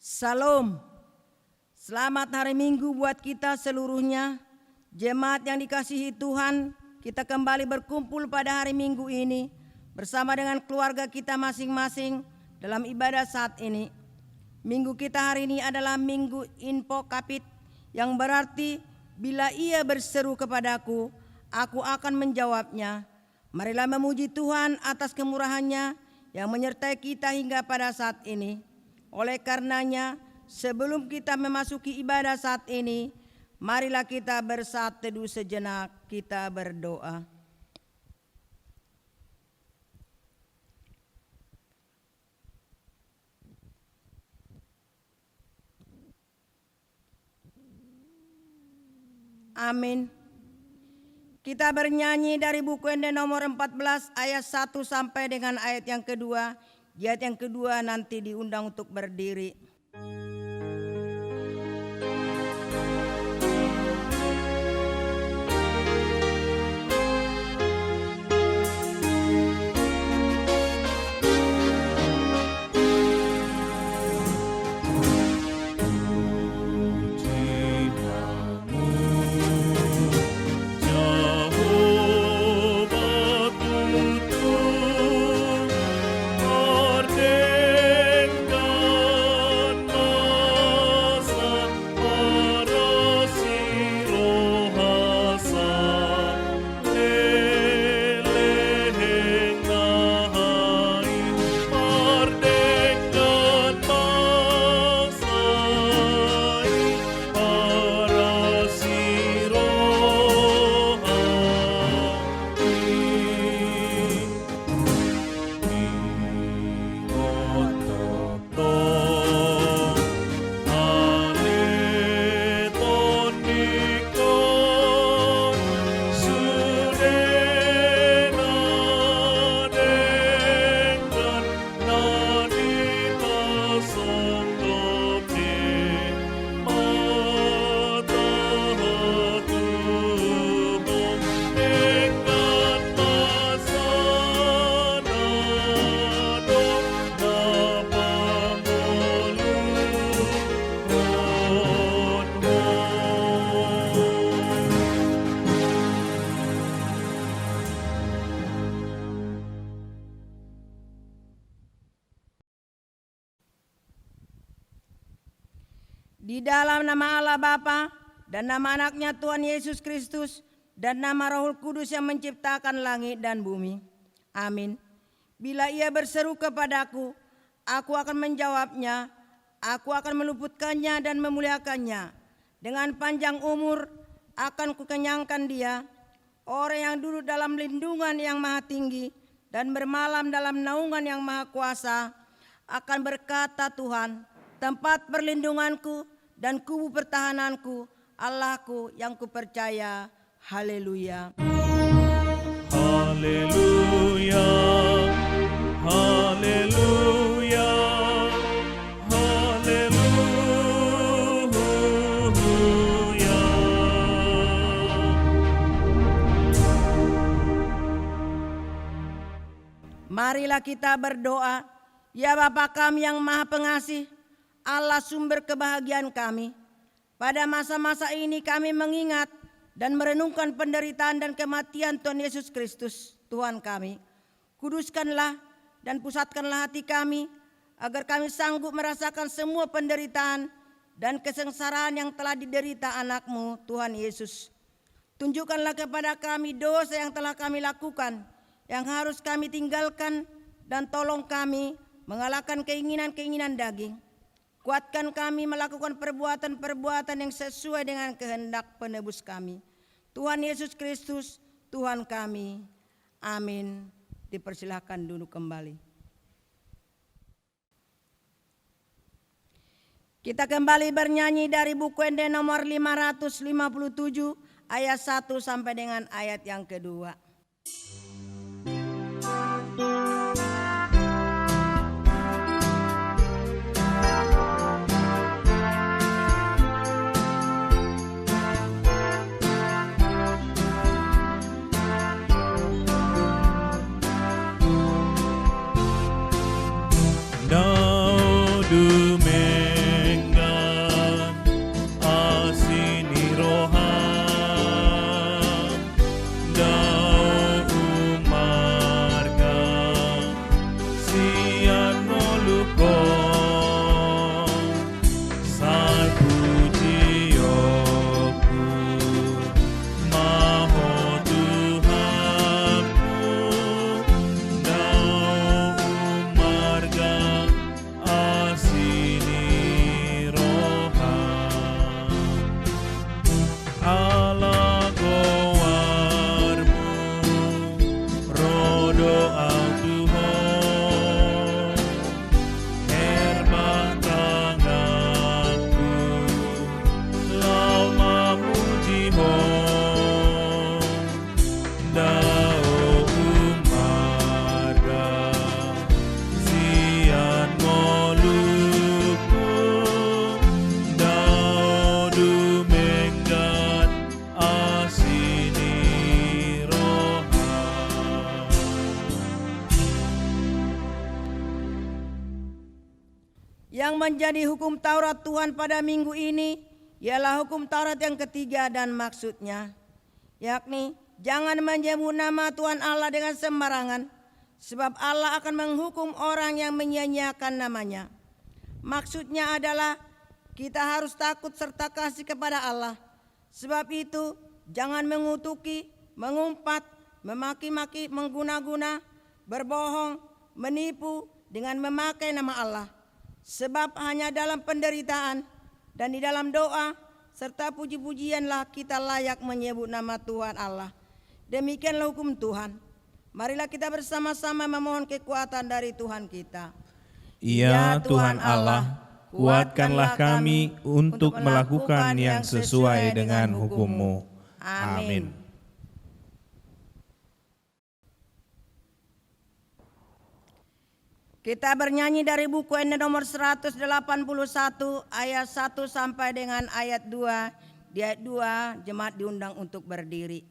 Salam. Selamat hari Minggu buat kita seluruhnya. Jemaat yang dikasihi Tuhan, kita kembali berkumpul pada hari Minggu ini bersama dengan keluarga kita masing-masing dalam ibadah saat ini. Minggu kita hari ini adalah Minggu Info Kapit, yang berarti bila ia berseru kepadaku, aku akan menjawabnya. Marilah memuji Tuhan atas kemurahannya yang menyertai kita hingga pada saat ini. Oleh karenanya, sebelum kita memasuki ibadah saat ini, marilah kita bersaat teduh sejenak, kita berdoa. Amin. Kita bernyanyi dari buku Ende nomor 14 ayat 1 sampai dengan ayat yang kedua. Di ayat yang kedua nanti diundang untuk berdiri. Di dalam nama Allah Bapa dan nama anaknya Tuhan Yesus Kristus dan nama Roh Kudus yang menciptakan langit dan bumi. Amin. Bila ia berseru kepadaku, aku akan menjawabnya, aku akan meluputkannya dan memuliakannya. Dengan panjang umur akan kukenyangkan dia, orang yang duduk dalam lindungan yang maha tinggi dan bermalam dalam naungan yang maha kuasa, akan berkata Tuhan, tempat perlindunganku dan kubu pertahananku, Allahku yang kupercaya. Haleluya. Haleluya. Haleluya. Haleluya. Marilah kita berdoa. Ya Bapa kami yang maha pengasih, Allah sumber kebahagiaan kami. Pada masa-masa ini kami mengingat dan merenungkan penderitaan dan kematian Tuhan Yesus Kristus, Tuhan kami. Kuduskanlah dan pusatkanlah hati kami, agar kami sanggup merasakan semua penderitaan dan kesengsaraan yang telah diderita anak-Mu, Tuhan Yesus. Tunjukkanlah kepada kami dosa yang telah kami lakukan, yang harus kami tinggalkan, dan tolong kami mengalahkan keinginan-keinginan daging. Kuatkan kami melakukan perbuatan-perbuatan yang sesuai dengan kehendak penebus kami. Tuhan Yesus Kristus, Tuhan kami. Amin. Dipersilahkan duduk kembali. Kita kembali bernyanyi dari buku Ende nomor 557 ayat 1 sampai dengan ayat yang kedua. Now do me Yang menjadi hukum Taurat Tuhan pada minggu ini ialah hukum Taurat yang ketiga dan maksudnya, yakni jangan menyebut nama Tuhan Allah dengan sembarangan, sebab Allah akan menghukum orang yang menyia-nyiakan namanya. Maksudnya adalah kita harus takut serta kasih kepada Allah. Sebab itu jangan mengutuki, mengumpat, memaki-maki, mengguna-guna, berbohong, menipu dengan memakai nama Allah. Sebab hanya dalam penderitaan dan di dalam doa serta puji-pujianlah kita layak menyebut nama Tuhan Allah. Demikianlah hukum Tuhan. Marilah kita bersama-sama memohon kekuatan dari Tuhan kita. Ya Tuhan Allah, kuatkanlah kami untuk melakukan yang sesuai dengan hukum-Mu. Amin. Kita bernyanyi dari buku Ende nomor 181 ayat 1 sampai dengan ayat 2. Di ayat 2 jemaat diundang untuk berdiri.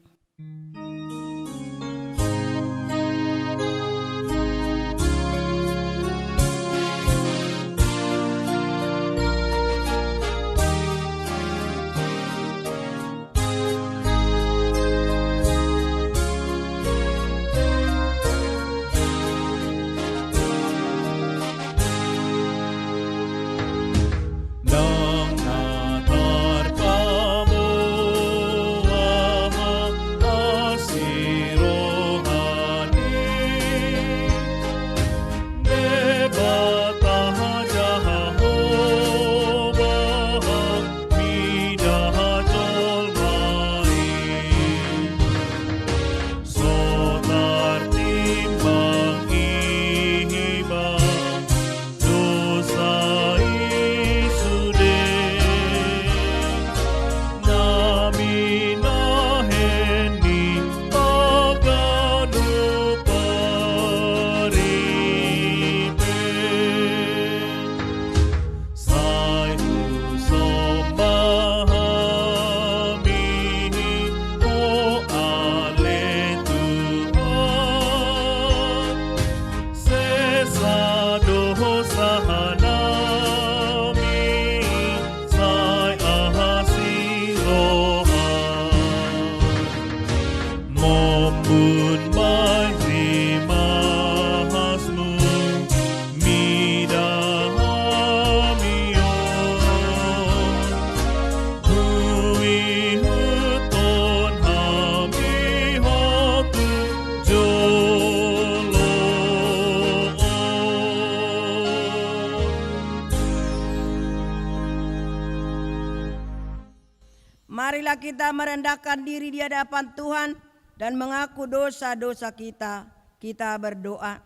Marilah kita merendahkan diri di hadapan Tuhan dan mengaku dosa-dosa kita. Kita berdoa.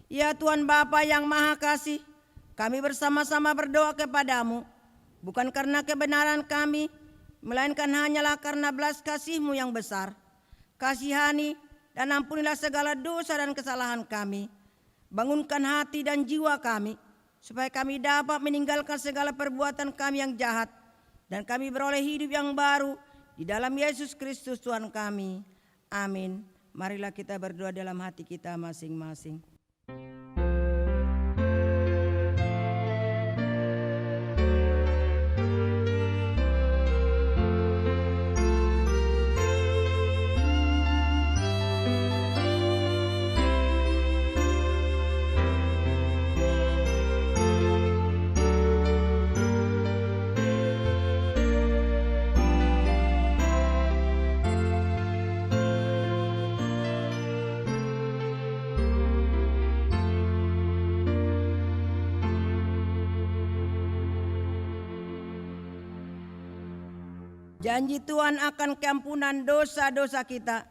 Ya Tuhan Bapa yang Maha Kasih, kami bersama-sama berdoa kepadamu, bukan karena kebenaran kami, melainkan hanyalah karena belas kasih-Mu yang besar. Kasihani dan ampunilah segala dosa dan kesalahan kami. Bangunkan hati dan jiwa kami, supaya kami dapat meninggalkan segala perbuatan kami yang jahat, dan kami beroleh hidup yang baru di dalam Yesus Kristus Tuhan kami. Amin. Marilah kita berdoa dalam hati kita masing-masing. Janji Tuhan akan keampunan dosa-dosa kita.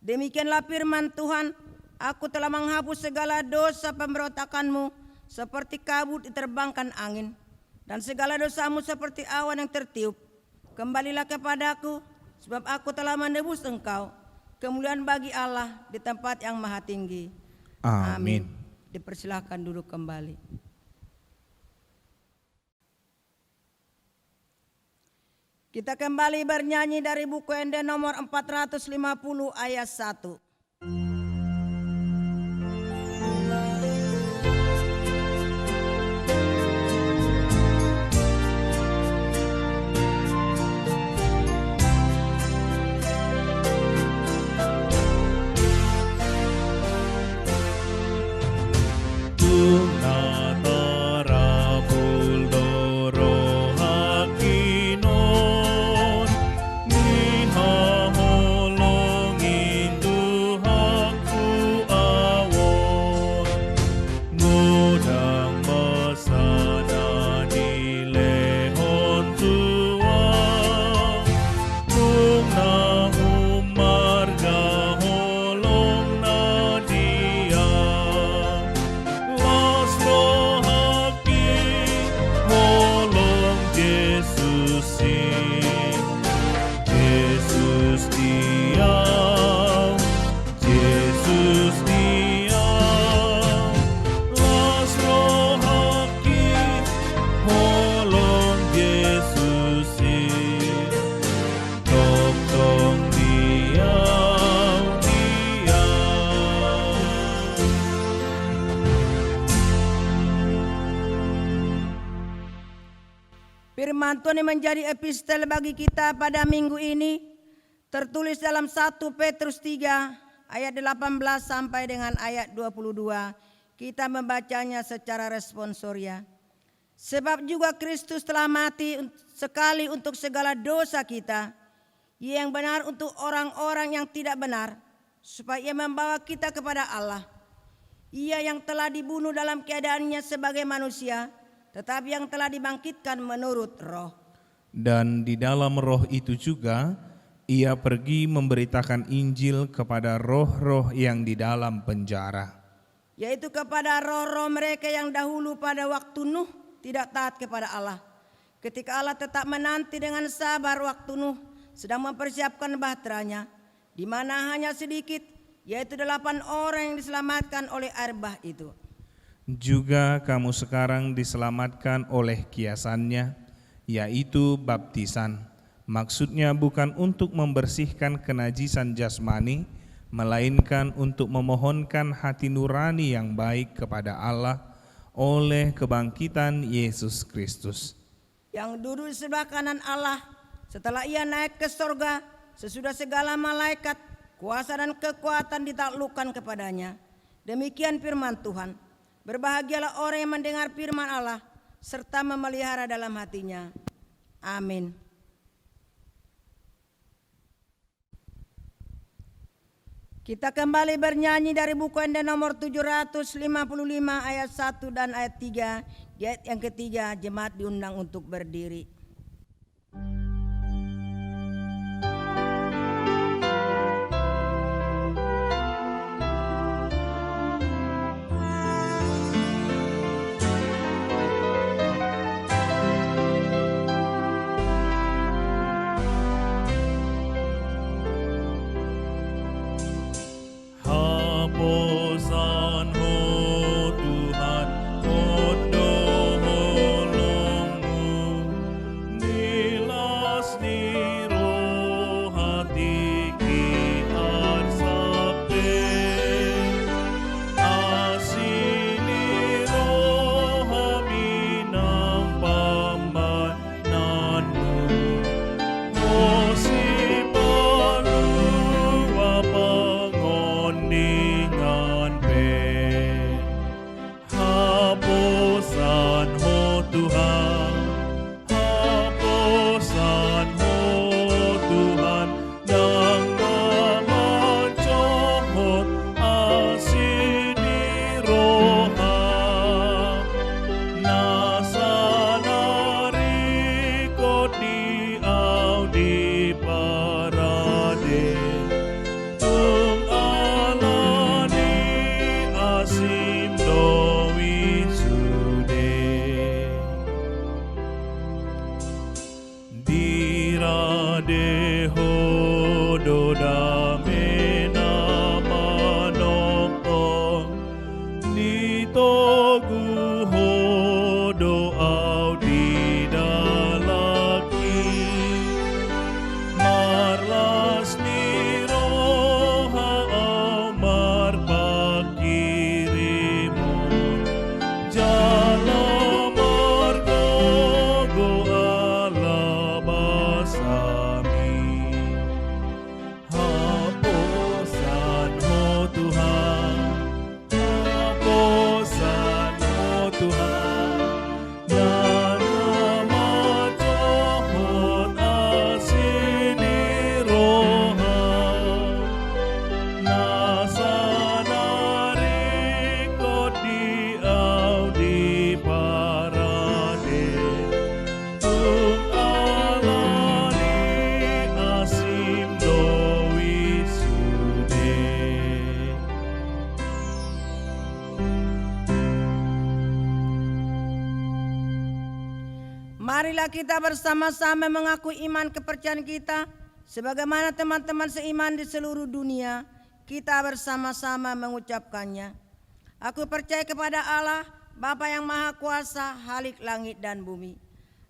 Demikianlah firman Tuhan, aku telah menghapus segala dosa pemberontakanmu seperti kabut diterbangkan angin, dan segala dosamu seperti awan yang tertiup. Kembalilah kepadaku, sebab aku telah menebus engkau. Kemuliaan bagi Allah di tempat yang maha tinggi. Amin. Dipersilahkan duduk kembali. Kita kembali bernyanyi dari buku Ende nomor 450 ayat 1. Firman Tuhan yang menjadi epistel bagi kita pada minggu ini tertulis dalam 1 Petrus 3 ayat 18 sampai dengan ayat 22. Kita membacanya secara responsoria. Sebab juga Kristus telah mati sekali untuk segala dosa kita, Ia yang benar untuk orang-orang yang tidak benar, supaya Ia membawa kita kepada Allah. Ia yang telah dibunuh dalam keadaannya sebagai manusia, tetapi yang telah dibangkitkan menurut roh. Dan di dalam roh itu juga Ia pergi memberitakan Injil kepada roh-roh yang di dalam penjara, yaitu kepada roh-roh mereka yang dahulu pada waktu Nuh tidak taat kepada Allah. Ketika Allah tetap menanti dengan sabar waktu Nuh sedang mempersiapkan bahteranya, di mana hanya sedikit, yaitu 8 orang yang diselamatkan oleh air bah itu. juga kamu sekarang diselamatkan oleh kiasannya, yaitu baptisan. Maksudnya bukan untuk membersihkan kenajisan jasmani, melainkan untuk memohonkan hati nurani yang baik kepada Allah oleh kebangkitan Yesus Kristus, yang duduk di sebelah kanan Allah setelah Ia naik ke sorga, sesudah segala malaikat, kuasa dan kekuatan ditaklukkan kepadanya. Demikian firman Tuhan. Berbahagialah orang yang mendengar firman Allah serta memelihara dalam hatinya. Amin. Kita kembali bernyanyi dari buku Enda nomor 755 ayat 1 dan ayat 3. Di ayat yang ketiga, jemaat diundang untuk berdiri. Marilah kita bersama-sama mengakui iman kepercayaan kita sebagaimana teman-teman seiman di seluruh dunia. Kita bersama-sama mengucapkannya. Aku percaya kepada Allah, Bapa yang Maha Kuasa, Khalik langit dan bumi.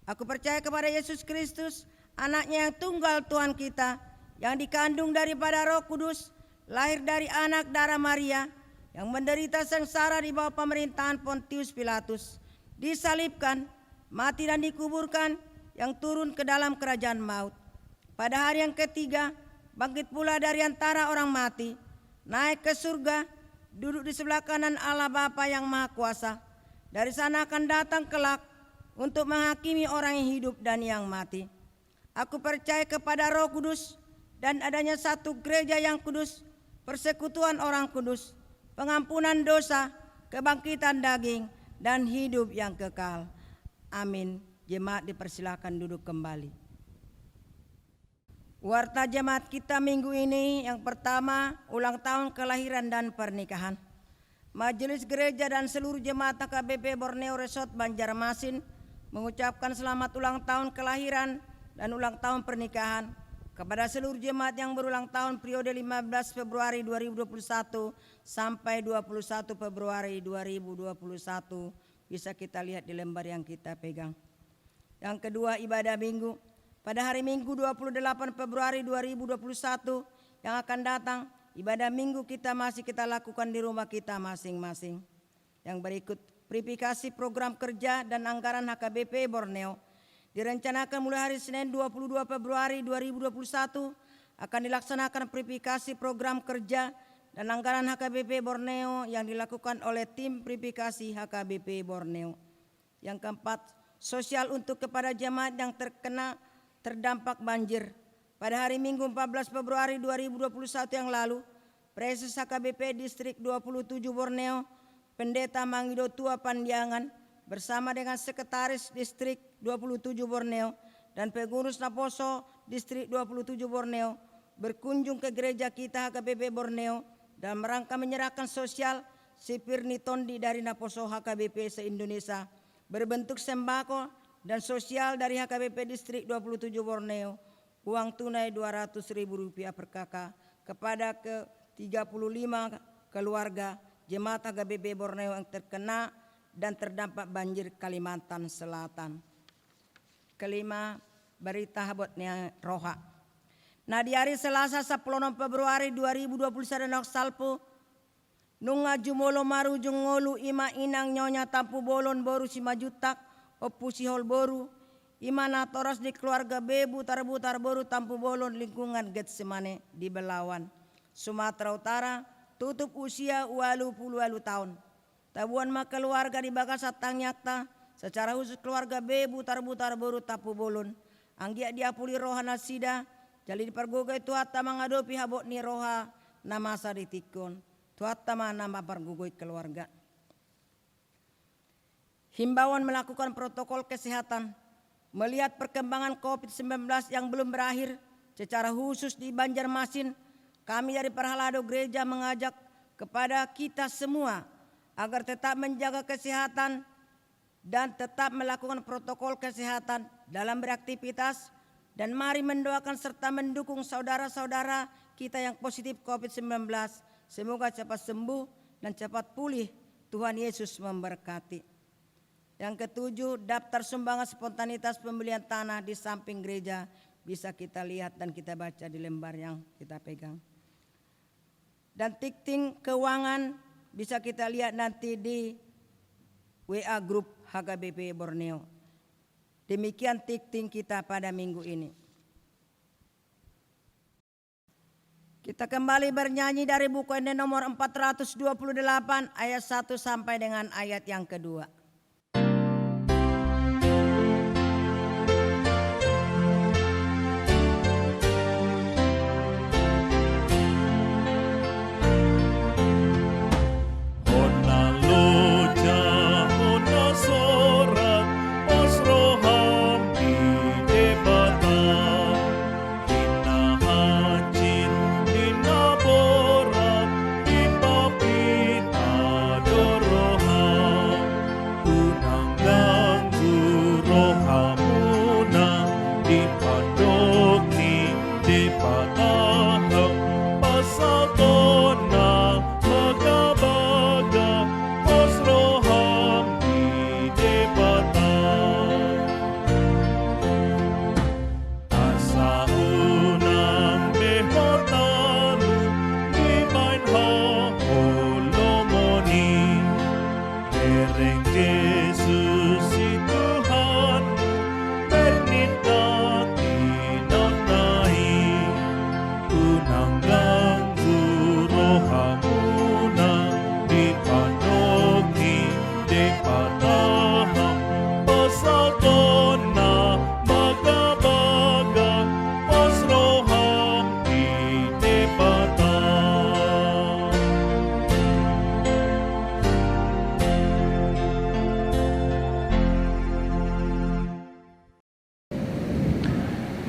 Aku percaya kepada Yesus Kristus, Anaknya yang tunggal Tuhan kita, yang dikandung daripada Roh Kudus, lahir dari anak darah Maria, yang menderita sengsara di bawah pemerintahan Pontius Pilatus, disalibkan, mati dan dikuburkan, yang turun ke dalam kerajaan maut. Pada hari yang ketiga, bangkit pula dari antara orang mati, naik ke surga, duduk di sebelah kanan Allah Bapa yang Maha Kuasa. Dari sana akan datang kelak untuk menghakimi orang yang hidup dan yang mati. Aku percaya kepada Roh Kudus dan adanya satu gereja yang kudus, persekutuan orang kudus, pengampunan dosa, kebangkitan daging, dan hidup yang kekal. Amin. Jemaat dipersilakan duduk kembali. Warta jemaat kita minggu ini yang pertama, ulang tahun kelahiran dan pernikahan. Majelis Gereja dan seluruh jemaat HKBP Borneo Resort Banjarmasin mengucapkan selamat ulang tahun kelahiran dan ulang tahun pernikahan kepada seluruh jemaat yang berulang tahun periode 15 Februari 2021 sampai 21 Februari 2021. Bisa kita lihat di lembar yang kita pegang. Yang kedua, ibadah minggu. Pada hari Minggu 28 Februari 2021 yang akan datang, ibadah minggu kita masih kita lakukan di rumah kita masing-masing. Yang berikut, verifikasi program kerja dan anggaran HKBP Borneo. Direncanakan mulai hari Senin 22 Februari 2021 akan dilaksanakan verifikasi program kerja dan anggaran HKBP Borneo yang dilakukan oleh tim verifikasi HKBP Borneo. Yang keempat, sosial untuk kepada jemaat yang terdampak banjir. Pada hari Minggu 14 Februari 2021 yang lalu, Presiden HKBP Distrik 27 Borneo, Pendeta Mangido Tua Pandiangan, bersama dengan Sekretaris Distrik 27 Borneo dan Pengurus Naposo Distrik 27 Borneo berkunjung ke gereja kita HKBP Borneo dalam rangka menyerahkan sosial Sipirni Tondi dari Naposo HKBP se-Indonesia berbentuk sembako dan sosial dari HKBP Distrik 27 Borneo, uang tunai Rp200.000 per kakak kepada ke-35 keluarga jemaat HKBP Borneo yang terkena dan terdampak banjir Kalimantan Selatan. Kelima, berita habotnya roha. Nah, di hari Selasa 10 Februari 2021 nok salpo nunga jumolo maru jungolu ima inang nyonya tampu bolon boru si majutak opu si hol boru ima natoras di keluarga bebu tarbutar boru tampu bolon lingkungan Getsemane di Belawan, Sumatera Utara, tutup usia 80 tahun. Tabuan mak keluarga di Bakasatang nyata, secara khusus keluarga bebu tarbutar boru tapu bolon. Anggia diapuli roha nasida, jadi dipergogai tuhatta mengadopi habot ni roha namasa ditikun. Tuhatta nama pergugoi keluarga. Himbauan melakukan protokol kesehatan, melihat perkembangan COVID-19 yang belum berakhir, secara khusus di Banjarmasin, kami dari Perhalado Gereja mengajak kepada kita semua agar tetap menjaga kesehatan dan tetap melakukan protokol kesehatan dalam beraktivitas, dan mari mendoakan serta mendukung saudara-saudara kita yang positif COVID-19. Semoga cepat sembuh dan cepat pulih. Tuhan Yesus memberkati. Yang ketujuh, daftar sumbangan spontanitas pembelian tanah di samping gereja bisa kita lihat dan kita baca di lembar yang kita pegang. Dan tikting keuangan bisa kita lihat nanti di WA Group HKBP Borneo. Demikian tikting kita pada minggu ini. Kita kembali bernyanyi dari buku Ende nomor 428 ayat 1 sampai dengan ayat yang kedua. Yesus si Tuhan, bernit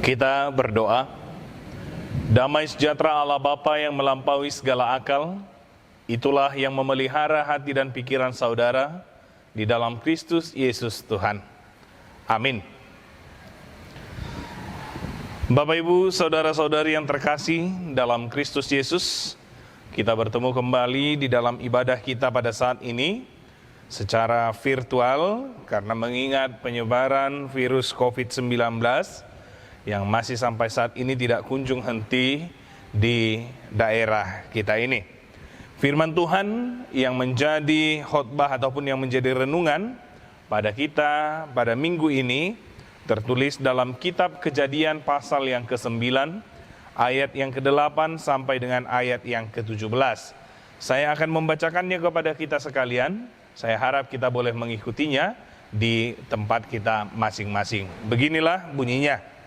Kita berdoa. Damai sejahtera Allah Bapa yang melampaui segala akal, itulah yang memelihara hati dan pikiran saudara di dalam Kristus Yesus Tuhan. Amin. Bapak Ibu, saudara-saudari yang terkasih dalam Kristus Yesus, kita bertemu kembali di dalam ibadah kita pada saat ini secara virtual karena mengingat penyebaran virus COVID-19 yang masih sampai saat ini tidak kunjung henti di daerah kita ini. Firman Tuhan yang menjadi khotbah ataupun yang menjadi renungan pada kita pada minggu ini tertulis dalam kitab Kejadian pasal yang ke-9, ayat yang ke-8 sampai dengan ayat yang ke-17. Saya akan membacakannya kepada kita sekalian. Saya harap kita boleh mengikutinya di tempat kita masing-masing. Beginilah bunyinya.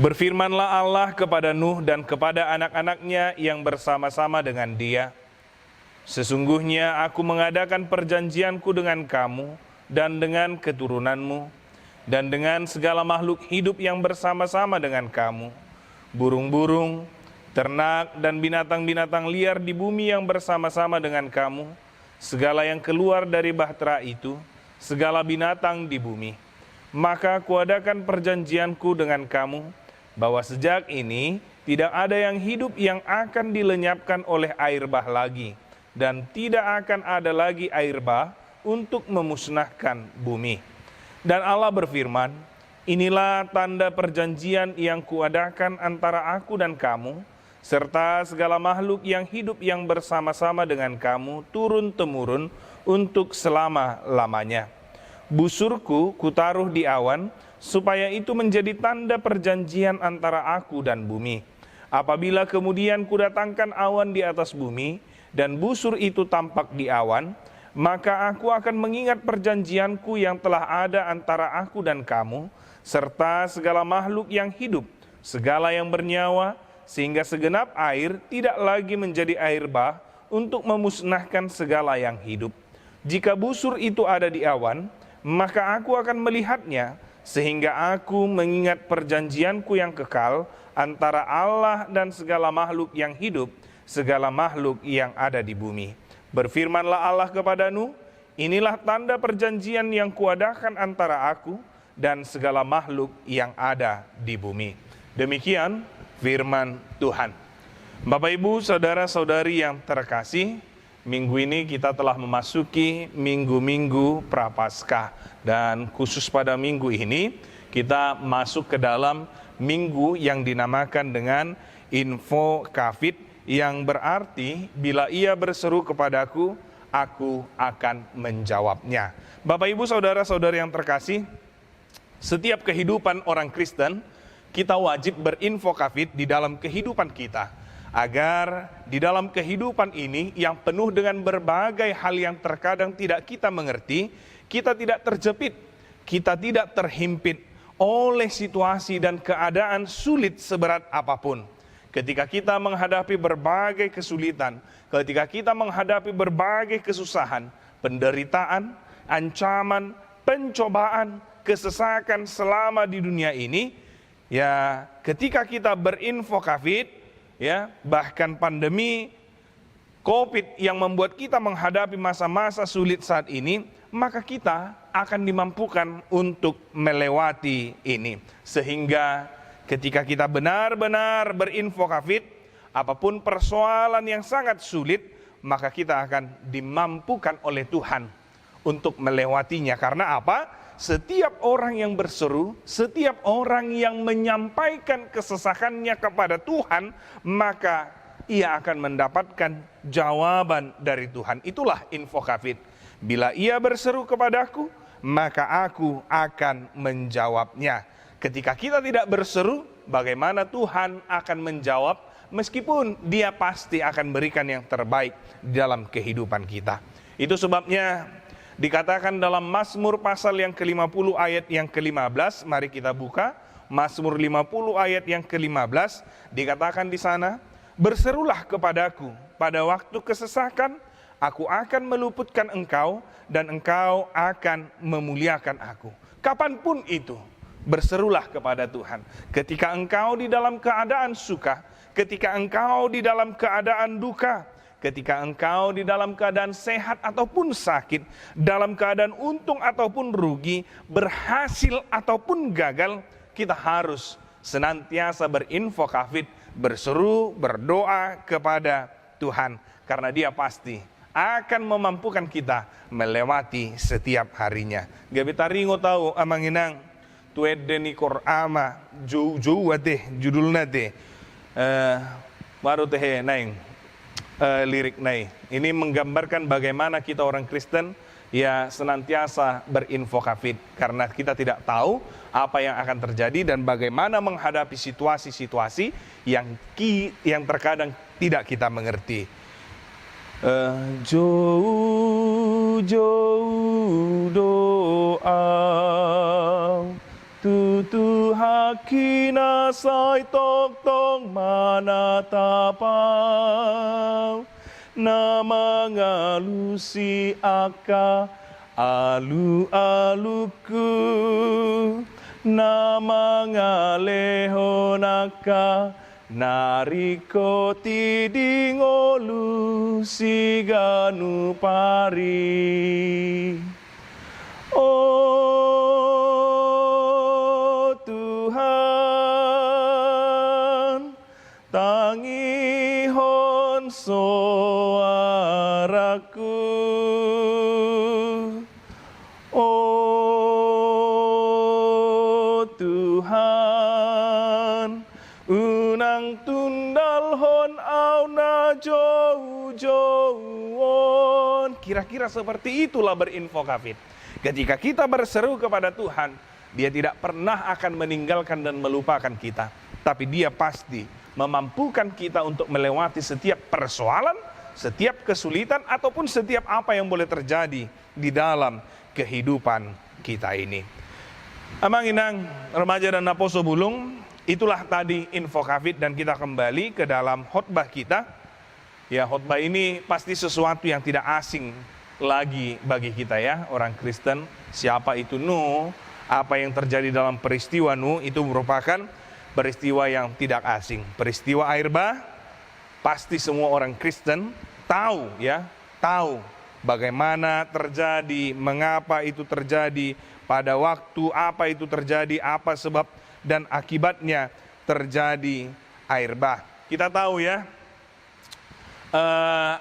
Berfirmanlah Allah kepada Nuh dan kepada anak-anaknya yang bersama-sama dengan dia. Sesungguhnya aku mengadakan perjanjianku dengan kamu dan dengan keturunanmu, dan dengan segala makhluk hidup yang bersama-sama dengan kamu, burung-burung, ternak, dan binatang-binatang liar di bumi yang bersama-sama dengan kamu, segala yang keluar dari bahtera itu, segala binatang di bumi. Maka kuadakan perjanjianku dengan kamu, bahwa sejak ini tidak ada yang hidup yang akan dilenyapkan oleh air bah lagi, dan tidak akan ada lagi air bah untuk memusnahkan bumi. Dan Allah berfirman, inilah tanda perjanjian yang kuadakan antara aku dan kamu, serta segala makhluk yang hidup yang bersama-sama dengan kamu turun-temurun untuk selama-lamanya. Busurku kutaruh di awan, supaya itu menjadi tanda perjanjian antara aku dan bumi. Apabila kemudian kudatangkan awan di atas bumi, dan busur itu tampak di awan, maka aku akan mengingat perjanjianku yang telah ada antara aku dan kamu, serta segala makhluk yang hidup, segala yang bernyawa, sehingga segenap air tidak lagi menjadi air bah untuk memusnahkan segala yang hidup. Jika busur itu ada di awan, maka aku akan melihatnya, sehingga aku mengingat perjanjianku yang kekal antara Allah dan segala makhluk yang hidup, segala makhluk yang ada di bumi. Berfirmanlah Allah kepada Nuh, inilah tanda perjanjian yang kuadakan antara aku dan segala makhluk yang ada di bumi. Demikian firman Tuhan. Bapak Ibu, saudara-saudari yang terkasih, minggu ini kita telah memasuki minggu-minggu Prapaskah, dan khusus pada minggu ini kita masuk ke dalam minggu yang dinamakan dengan Info Covid, yang berarti bila ia berseru kepadaku, aku akan menjawabnya. Bapak Ibu, saudara-saudari yang terkasih, setiap kehidupan orang Kristen kita wajib berinfo Covid di dalam kehidupan kita, agar di dalam kehidupan ini yang penuh dengan berbagai hal yang terkadang tidak kita mengerti, kita tidak terjepit, kita tidak terhimpit oleh situasi dan keadaan sulit seberat apapun. Ketika kita menghadapi berbagai kesulitan, ketika kita menghadapi berbagai kesusahan, penderitaan, ancaman, pencobaan, kesesakan selama di dunia ini, ya ketika kita berinfo Covid, ya, bahkan pandemi COVID yang membuat kita menghadapi masa-masa sulit saat ini, maka kita akan dimampukan untuk melewati ini. Sehingga ketika kita benar-benar berinfo Covid, apapun persoalan yang sangat sulit, maka kita akan dimampukan oleh Tuhan untuk melewatinya. Karena apa? Setiap orang yang berseru, setiap orang yang menyampaikan kesesakannya kepada Tuhan, maka ia akan mendapatkan jawaban dari Tuhan. Itulah info Covid. Bila ia berseru kepadaku, maka aku akan menjawabnya. Ketika kita tidak berseru, bagaimana Tuhan akan menjawab? Meskipun dia pasti akan berikan yang terbaik dalam kehidupan kita. Itu sebabnya dikatakan dalam Mazmur pasal yang ke-50 ayat yang ke-15, mari kita buka Mazmur 50 ayat yang ke-15, dikatakan di sana, berserulah kepadaku pada waktu kesesakan, aku akan meluputkan engkau dan engkau akan memuliakan aku. Kapanpun itu, berserulah kepada Tuhan. Ketika engkau di dalam keadaan suka, ketika engkau di dalam keadaan duka, ketika engkau di dalam keadaan sehat ataupun sakit, dalam keadaan untung ataupun rugi, berhasil ataupun gagal, kita harus senantiasa berinfokafit, berseru, berdoa kepada Tuhan. Karena Dia pasti akan memampukan kita melewati setiap harinya. Gabi taringo tahu amanginang tuedeni kor ama jauh teh judulnya teh baru teh naing lirik naik. Ini menggambarkan bagaimana kita orang Kristen ya senantiasa berinfokafit karena kita tidak tahu apa yang akan terjadi dan bagaimana menghadapi situasi-situasi yang terkadang tidak kita mengerti. Jauh doa tutu hakina sai tok tok mana tapau nama ngalusi aka alu-aluku nama ngalehonaka nariko tidingolu siganu pari. Oh Tuhan, tangihon suaraku. Oh Tuhan, unang tundal hon auna jauh-jauhon. Kira-kira seperti itulah berinfokafit. Ketika kita berseru kepada Tuhan, Dia tidak pernah akan meninggalkan dan melupakan kita. Tapi Dia pasti memampukan kita untuk melewati setiap persoalan, setiap kesulitan, ataupun setiap apa yang boleh terjadi di dalam kehidupan kita ini. Amanginang, remaja dan naposo bulung, itulah tadi infokafit dan kita kembali ke dalam khotbah kita. Ya, khotbah ini pasti sesuatu yang tidak asing lagi bagi kita ya, orang Kristen. Siapa itu Nuh? Apa yang terjadi dalam peristiwa Nuh itu merupakan peristiwa yang tidak asing. Peristiwa air bah, pasti semua orang Kristen tahu ya, tahu bagaimana terjadi, mengapa itu terjadi, pada waktu apa itu terjadi, apa sebab dan akibatnya terjadi air bah. Kita tahu ya,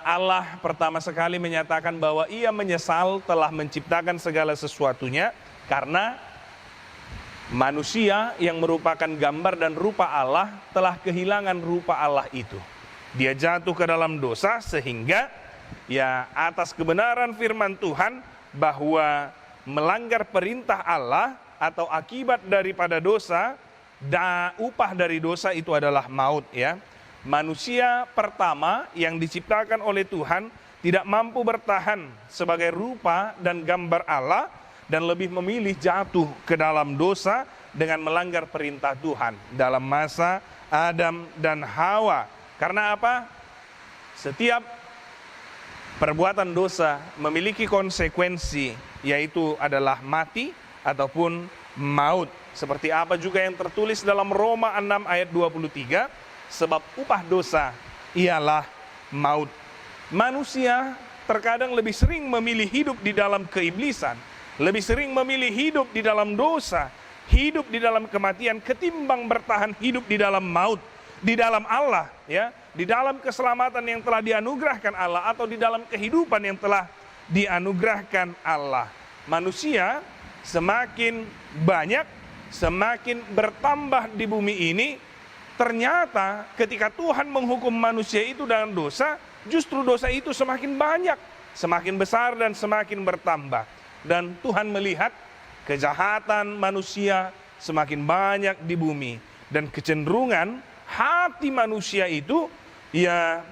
Allah pertama sekali menyatakan bahwa Ia menyesal telah menciptakan segala sesuatunya karena manusia yang merupakan gambar dan rupa Allah telah kehilangan rupa Allah itu. Dia jatuh ke dalam dosa sehingga ya atas kebenaran firman Tuhan bahwa melanggar perintah Allah atau akibat daripada dosa, upah dari dosa itu adalah maut ya. Manusia pertama yang diciptakan oleh Tuhan tidak mampu bertahan sebagai rupa dan gambar Allah dan lebih memilih jatuh ke dalam dosa dengan melanggar perintah Tuhan dalam masa Adam dan Hawa. Karena apa? Setiap perbuatan dosa memiliki konsekuensi, yaitu adalah mati ataupun maut. Seperti apa juga yang tertulis dalam Roma 6 ayat 23, sebab upah dosa ialah maut. Manusia terkadang lebih sering memilih hidup di dalam keiblisan, lebih sering memilih hidup di dalam dosa, hidup di dalam kematian ketimbang bertahan hidup di dalam maut, di dalam Allah ya, di dalam keselamatan yang telah dianugerahkan Allah atau di dalam kehidupan yang telah dianugerahkan Allah. Manusia semakin banyak, semakin bertambah di bumi ini. Ternyata ketika Tuhan menghukum manusia itu dengan dosa, justru dosa itu semakin banyak, semakin besar dan semakin bertambah. Dan Tuhan melihat kejahatan manusia semakin banyak di bumi. Dan kecenderungan hati manusia itu ya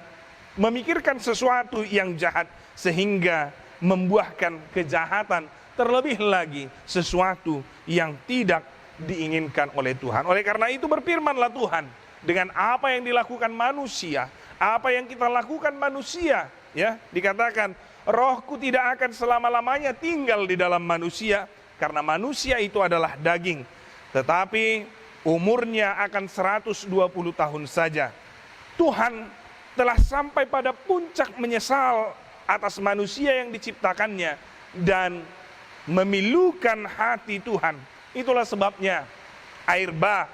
memikirkan sesuatu yang jahat sehingga membuahkan kejahatan, terlebih lagi sesuatu yang tidak diinginkan oleh Tuhan. Oleh karena itu berfirmanlah Tuhan, dengan apa yang dilakukan manusia, apa yang kita lakukan manusia, ya, dikatakan rohku tidak akan selama-lamanya tinggal di dalam manusia, karena manusia itu adalah daging. tetapi umurnya akan 120 tahun saja. Tuhan telah sampai pada puncak menyesal atas manusia yang diciptakannya dan memilukan hati Tuhan. Itulah sebabnya air bah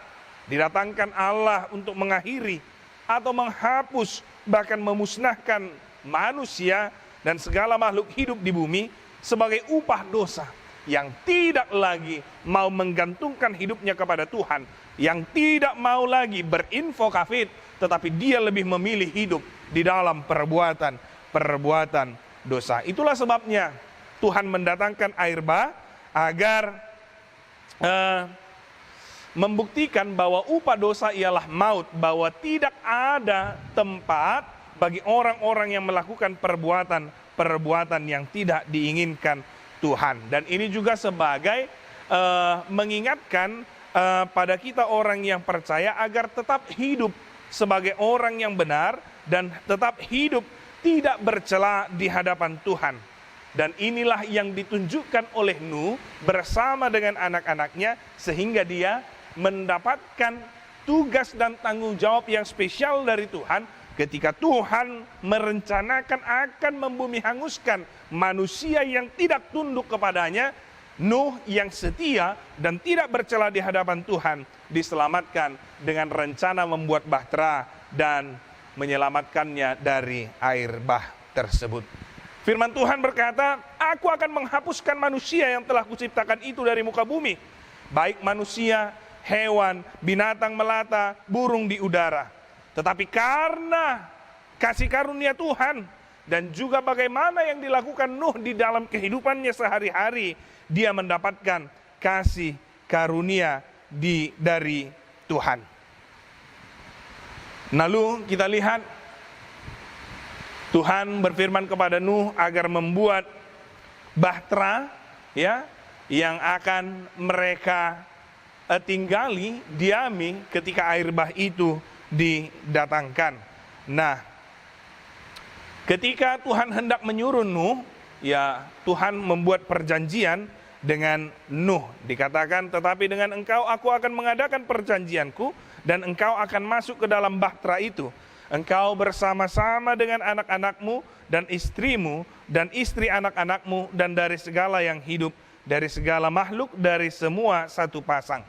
didatangkan Allah untuk mengakhiri atau menghapus, bahkan memusnahkan manusia dan segala makhluk hidup di bumi sebagai upah dosa, yang tidak lagi mau menggantungkan hidupnya kepada Tuhan, yang tidak mau lagi berinfo kafir, tetapi dia lebih memilih hidup di dalam perbuatan dosa. Itulah sebabnya Tuhan mendatangkan air bah agar membuktikan bahwa upah dosa ialah maut, bahwa tidak ada tempat bagi orang-orang yang melakukan perbuatan yang tidak diinginkan Tuhan. Dan ini juga sebagai mengingatkan pada kita orang yang percaya agar tetap hidup sebagai orang yang benar dan tetap hidup tidak bercela di hadapan Tuhan. Dan inilah yang ditunjukkan oleh Nuh bersama dengan anak-anaknya, sehingga dia mendapatkan tugas dan tanggung jawab yang spesial dari Tuhan ketika Tuhan merencanakan akan membumi hanguskan manusia yang tidak tunduk kepadanya. Nuh yang setia dan tidak bercela di hadapan Tuhan diselamatkan dengan rencana membuat bahtera dan menyelamatkannya dari air bah tersebut. Firman Tuhan berkata, aku akan menghapuskan manusia yang telah kuciptakan itu dari muka bumi, baik manusia, hewan, binatang melata, burung di udara. Tetapi karena kasih karunia Tuhan dan juga bagaimana yang dilakukan Nuh di dalam kehidupannya sehari-hari, dia mendapatkan kasih karunia dari Tuhan. Lalu kita lihat Tuhan berfirman kepada Nuh agar membuat bahtera, ya, yang akan mereka tinggali, diami ketika air bah itu didatangkan. Nah, ketika Tuhan hendak menyuruh Nuh, ya, Tuhan membuat perjanjian dengan Nuh. Dikatakan, tetapi dengan engkau aku akan mengadakan perjanjianku dan engkau akan masuk ke dalam bahtera itu. Engkau bersama-sama dengan anak-anakmu dan istrimu dan istri anak-anakmu dan dari segala yang hidup, dari segala makhluk, dari semua satu pasang.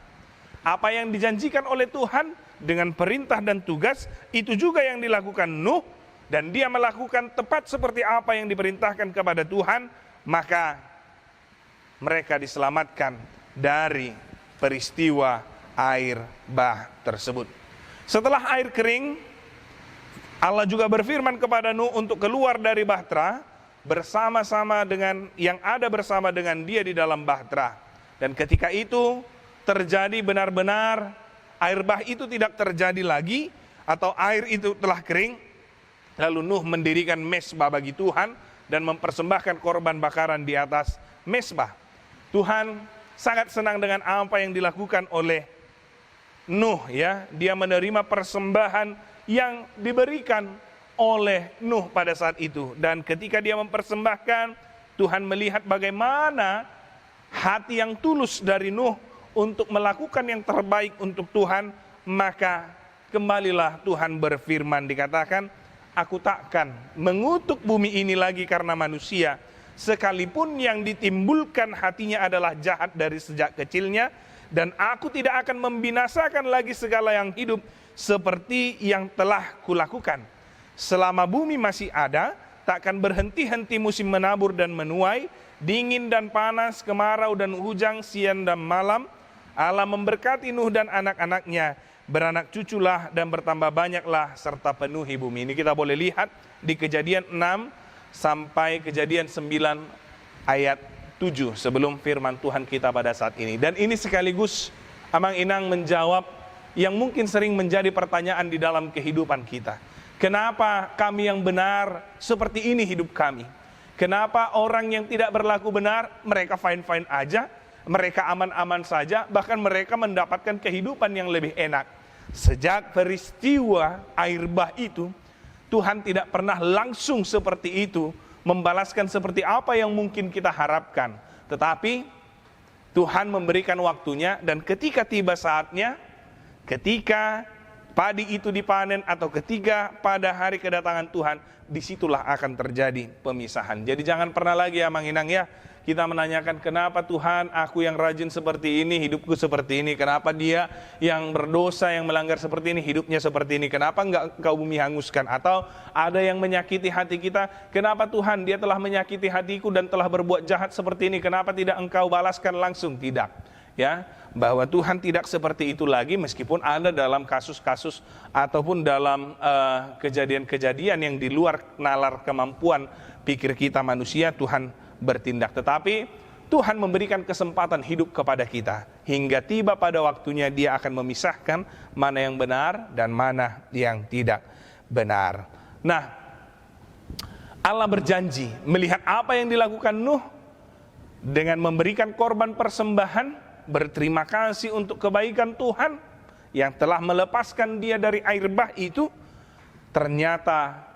Apa yang dijanjikan oleh Tuhan dengan perintah dan tugas, itu juga yang dilakukan Nuh, dan dia melakukan tepat seperti apa yang diperintahkan kepada Tuhan, maka mereka diselamatkan dari peristiwa air bah tersebut. Setelah air kering, Allah juga berfirman kepada Nuh untuk keluar dari bahtera bersama-sama dengan yang ada bersama dengan dia di dalam bahtera. Dan ketika itu terjadi benar-benar air bah itu tidak terjadi lagi, atau air itu telah kering. Lalu Nuh mendirikan mesbah bagi Tuhan dan mempersembahkan korban bakaran di atas mesbah. Tuhan sangat senang dengan apa yang dilakukan oleh Nuh, ya. Dia menerima persembahan yang diberikan oleh Nuh pada saat itu. Dan ketika dia mempersembahkan, Tuhan melihat bagaimana hati yang tulus dari Nuh untuk melakukan yang terbaik untuk Tuhan. Maka kembalilah Tuhan berfirman, dikatakan, aku takkan mengutuk bumi ini lagi karena manusia, sekalipun yang ditimbulkan hatinya adalah jahat dari sejak kecilnya, dan aku tidak akan membinasakan lagi segala yang hidup seperti yang telah kulakukan. Selama bumi masih ada, takkan berhenti-henti musim menabur dan menuai, dingin dan panas, kemarau dan hujan, siang dan malam. Allah memberkati Nuh dan anak-anaknya, beranak cuculah dan bertambah banyaklah serta penuhi bumi. Ini kita boleh lihat di Kejadian 6 sampai Kejadian 9 ayat 7 sebelum firman Tuhan kita pada saat ini. Dan ini sekaligus Amang Inang menjawab yang mungkin sering menjadi pertanyaan di dalam kehidupan kita. Kenapa kami yang benar seperti ini hidup kami? Kenapa orang yang tidak berlaku benar, mereka fine-fine aja, mereka aman-aman saja, bahkan mereka mendapatkan kehidupan yang lebih enak. Sejak peristiwa air bah itu, Tuhan tidak pernah langsung seperti itu, membalaskan seperti apa yang mungkin kita harapkan. Tetapi Tuhan memberikan waktunya, dan ketika tiba saatnya, ketika padi itu dipanen atau ketika pada hari kedatangan Tuhan, disitulah akan terjadi pemisahan. Jadi jangan pernah lagi ya Manginang ya, kita menanyakan kenapa Tuhan aku yang rajin seperti ini, hidupku seperti ini, kenapa dia yang berdosa, yang melanggar seperti ini, hidupnya seperti ini, kenapa enggak Engkau bumi hanguskan? Atau ada yang menyakiti hati kita, kenapa Tuhan dia telah menyakiti hatiku dan telah berbuat jahat seperti ini, kenapa tidak Engkau balaskan langsung? Tidak, ya, bahwa Tuhan tidak seperti itu lagi, meskipun ada dalam kasus-kasus ataupun dalam kejadian-kejadian yang di luar nalar kemampuan pikir kita manusia, Tuhan bertindak. Tetapi Tuhan memberikan kesempatan hidup kepada kita hingga tiba pada waktunya dia akan memisahkan mana yang benar dan mana yang tidak benar. Nah, Allah berjanji melihat apa yang dilakukan Nuh dengan memberikan korban persembahan, berterima kasih untuk kebaikan Tuhan yang telah melepaskan dia dari air bah itu, ternyata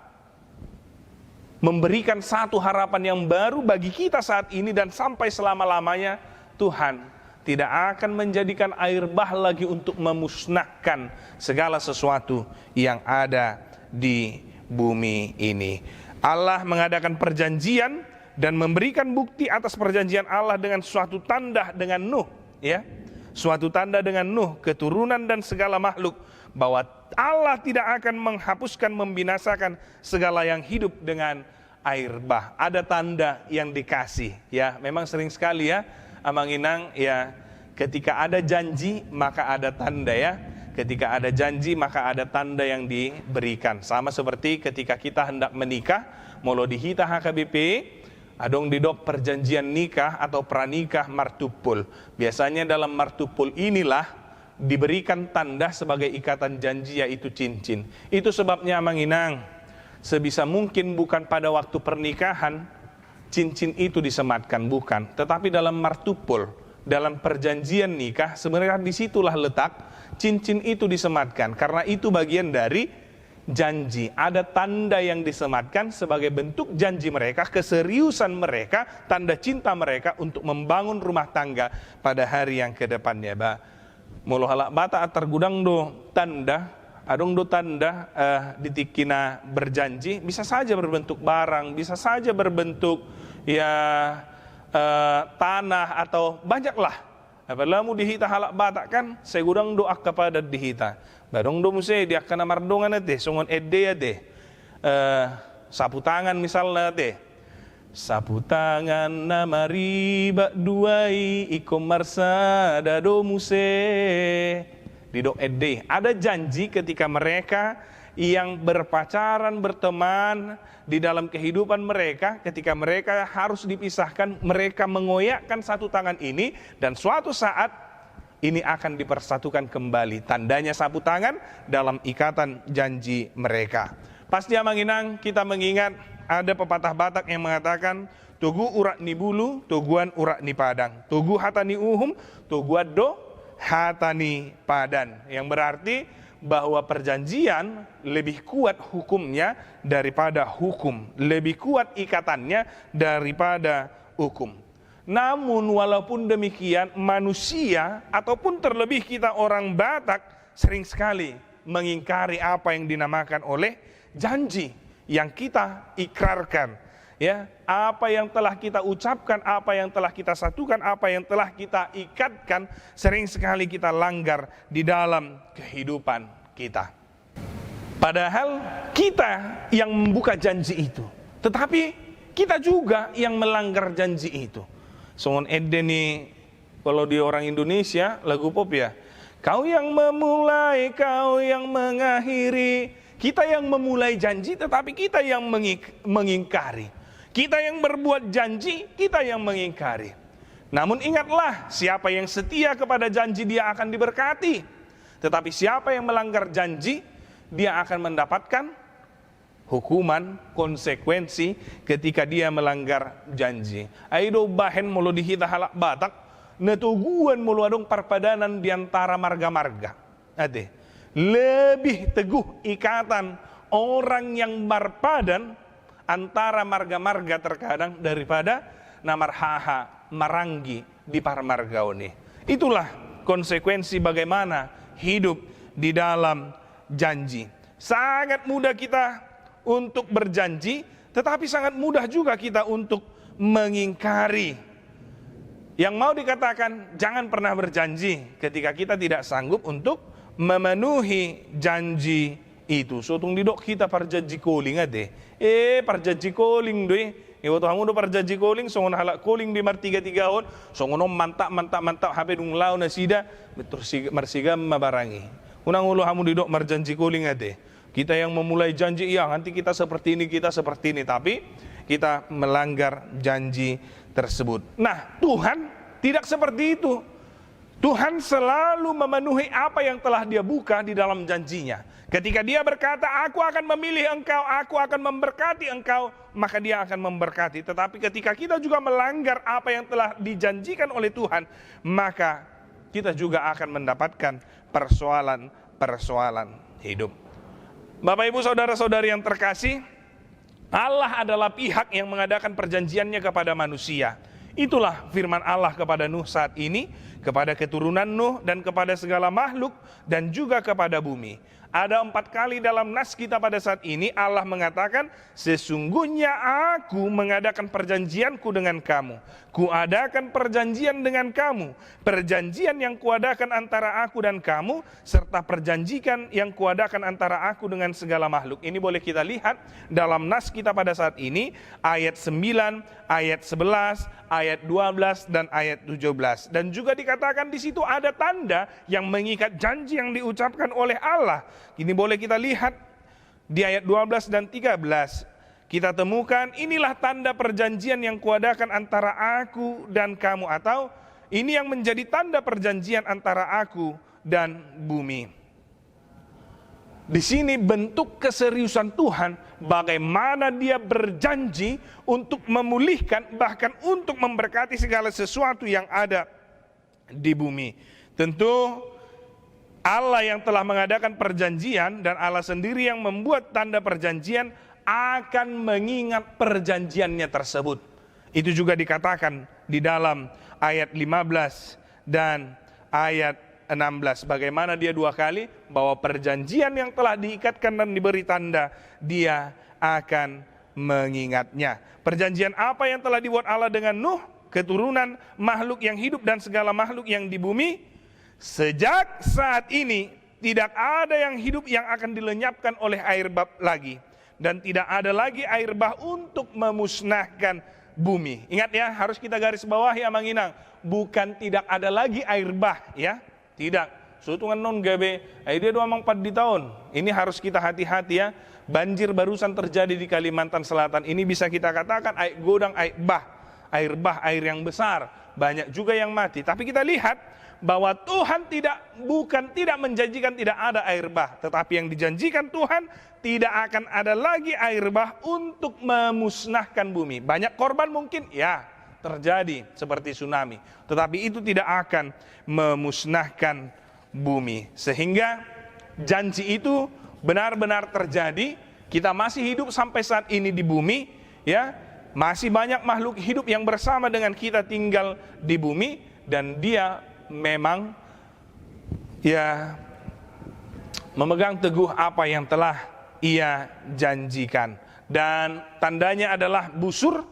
memberikan satu harapan yang baru bagi kita saat ini dan sampai selama-lamanya. Tuhan tidak akan menjadikan air bah lagi untuk memusnahkan segala sesuatu yang ada di bumi ini. Allah mengadakan perjanjian dan memberikan bukti atas perjanjian Allah dengan suatu tanda dengan Nuh, ya. Suatu tanda dengan Nuh, keturunan dan segala makhluk, bahwa Allah tidak akan menghapuskan, membinasakan segala yang hidup dengan air bah. Ada tanda yang dikasih, ya. Memang sering sekali ya, Amanginang, ya, ketika ada janji maka ada tanda, ya. Ketika ada janji maka ada tanda yang diberikan. Sama seperti ketika kita hendak menikah, molo dihita HKBP, adong didok perjanjian nikah atau pranikah martupul. Biasanya dalam martupul inilah diberikan tanda sebagai ikatan janji, yaitu cincin. Itu sebabnya Manginang, sebisa mungkin bukan pada waktu pernikahan cincin itu disematkan, bukan. Tetapi dalam martupul, dalam perjanjian nikah, sebenarnya disitulah letak cincin itu disematkan. Karena itu bagian dari janji. Ada tanda yang disematkan sebagai bentuk janji mereka, keseriusan mereka, tanda cinta mereka untuk membangun rumah tangga pada hari yang kedepannya. Mulu halak bata atar gudang do tanda, adong do tanda ditikina berjanji, bisa saja berbentuk barang, bisa saja berbentuk ya tanah atau banyaklah. Apabila mu dihita halak bata kan, segudang doa kepada dihita. Barong do muse dia kena mardongan ate, songon ede ya deh. Sapu tangan misalnya teh. Sapu tangan na mariba duai ikom marsa dado muse. Di do ede. Ada janji ketika mereka yang berpacaran, berteman di dalam kehidupan mereka, ketika mereka harus dipisahkan, mereka mengoyakkan satu tangan ini, dan suatu saat ini akan dipersatukan kembali. Tandanya sapu tangan dalam ikatan janji mereka. Pasti Amanginang, kita mengingat ada pepatah Batak yang mengatakan, tugu urak ni bulu, tuguan urak ni padang, tugu hatani uhum, tuguan do hatani padan. Yang berarti bahwa perjanjian lebih kuat hukumnya daripada hukum, lebih kuat ikatannya daripada hukum. Namun walaupun demikian, manusia ataupun terlebih kita orang Batak sering sekali mengingkari apa yang dinamakan oleh janji yang kita ikrarkan, ya, apa yang telah kita ucapkan, apa yang telah kita satukan, apa yang telah kita ikatkan, sering sekali kita langgar di dalam kehidupan kita. Padahal kita yang membuka janji itu, tetapi kita juga yang melanggar janji itu. Songon ede nih, kalau di orang Indonesia lagu pop ya, kau yang memulai, kau yang mengakhiri. Kita yang memulai janji, tetapi kita yang mengingkari. Kita yang berbuat janji, kita yang mengingkari. Namun ingatlah, siapa yang setia kepada janji dia akan diberkati. Tetapi siapa yang melanggar janji, dia akan mendapatkan hukuman, konsekuensi ketika dia melanggar janji. Aido bahen mulu dihita halak Batak, netuguan mulu adong perpadanan diantara marga-marga. Ade, lebih teguh ikatan orang yang berpadan antara marga-marga terkadang daripada namar haha maranggi di parmargaone. Itulah konsekuensi bagaimana hidup di dalam janji. Sangat mudah kita untuk berjanji, tetapi sangat mudah juga kita untuk mengingkari. Yang mau dikatakan, jangan pernah berjanji ketika kita tidak sanggup untuk memenuhi janji itu. Sotung didok kita parjanji koling ade. Parjanji koling doi. Iwo tuh hamu do parjanji koling, songon halak koling di martiga on, songono mantap HP dung lau nasida, betul marsiga mabarangi. Unang ulo hamu didok marjanji koling ade. Kita yang memulai janji, iya nanti kita seperti ini, tapi kita melanggar janji tersebut. Nah, Tuhan tidak seperti itu. Tuhan selalu memenuhi apa yang telah Dia buka di dalam janjinya. Ketika Dia berkata, aku akan memilih engkau, aku akan memberkati engkau, maka Dia akan memberkati. Tetapi ketika kita juga melanggar apa yang telah dijanjikan oleh Tuhan, maka kita juga akan mendapatkan persoalan hidup. Bapak Ibu Saudara-saudari yang terkasih, Allah adalah pihak yang mengadakan perjanjiannya kepada manusia. Itulah firman Allah kepada Nuh saat ini, kepada keturunan Nuh dan kepada segala makhluk dan juga kepada bumi. Ada 4 kali dalam nas kita pada saat ini Allah mengatakan, sesungguhnya aku mengadakan perjanjianku dengan kamu. Kuadakan perjanjian dengan kamu. Perjanjian yang kuadakan antara aku dan kamu, serta perjanjian yang kuadakan antara aku dengan segala makhluk. Ini boleh kita lihat dalam nas kita pada saat ini, ayat 9, ayat 11, ayat 12, dan ayat 17. Dan juga dikatakan di situ ada tanda yang mengikat janji yang diucapkan oleh Allah. Ini boleh kita lihat di ayat 12 dan 13. Kita temukan, inilah tanda perjanjian yang kuadakan antara aku dan kamu, atau ini yang menjadi tanda perjanjian antara aku dan bumi. Di sini bentuk keseriusan Tuhan, bagaimana Dia berjanji untuk memulihkan, bahkan untuk memberkati segala sesuatu yang ada di bumi. Tentu Allah yang telah mengadakan perjanjian dan Allah sendiri yang membuat tanda perjanjian akan mengingat perjanjiannya tersebut. Itu juga dikatakan di dalam ayat 15 dan ayat 16. Bagaimana Dia 2 kali bahwa perjanjian yang telah diikatkan dan diberi tanda, Dia akan mengingatnya. Perjanjian apa yang telah dibuat Allah dengan Nuh, keturunan makhluk yang hidup dan segala makhluk yang di bumi? Sejak saat ini tidak ada yang hidup yang akan dilenyapkan oleh air bah lagi, dan tidak ada lagi air bah untuk memusnahkan bumi. Ingat ya, harus kita garis bawahi amanginang, bukan tidak ada lagi air bah ya, tidak. Sutungan non gabe, dia 24 di tahun. Ini harus kita hati-hati ya. Banjir barusan terjadi di Kalimantan Selatan. Ini bisa kita katakan air godang, air bah, air yang besar. Banyak juga yang mati. Tapi kita lihat bahwa Tuhan bukan tidak menjanjikan tidak ada air bah, tetapi yang dijanjikan Tuhan tidak akan ada lagi air bah untuk memusnahkan bumi. Banyak korban mungkin ya terjadi seperti tsunami, tetapi itu tidak akan memusnahkan bumi. Sehingga janji itu benar-benar terjadi. Kita masih hidup sampai saat ini di bumi ya. Masih banyak makhluk hidup yang bersama dengan kita tinggal di bumi, dan Dia memang ya memegang teguh apa yang telah Ia janjikan. Dan tandanya adalah busur.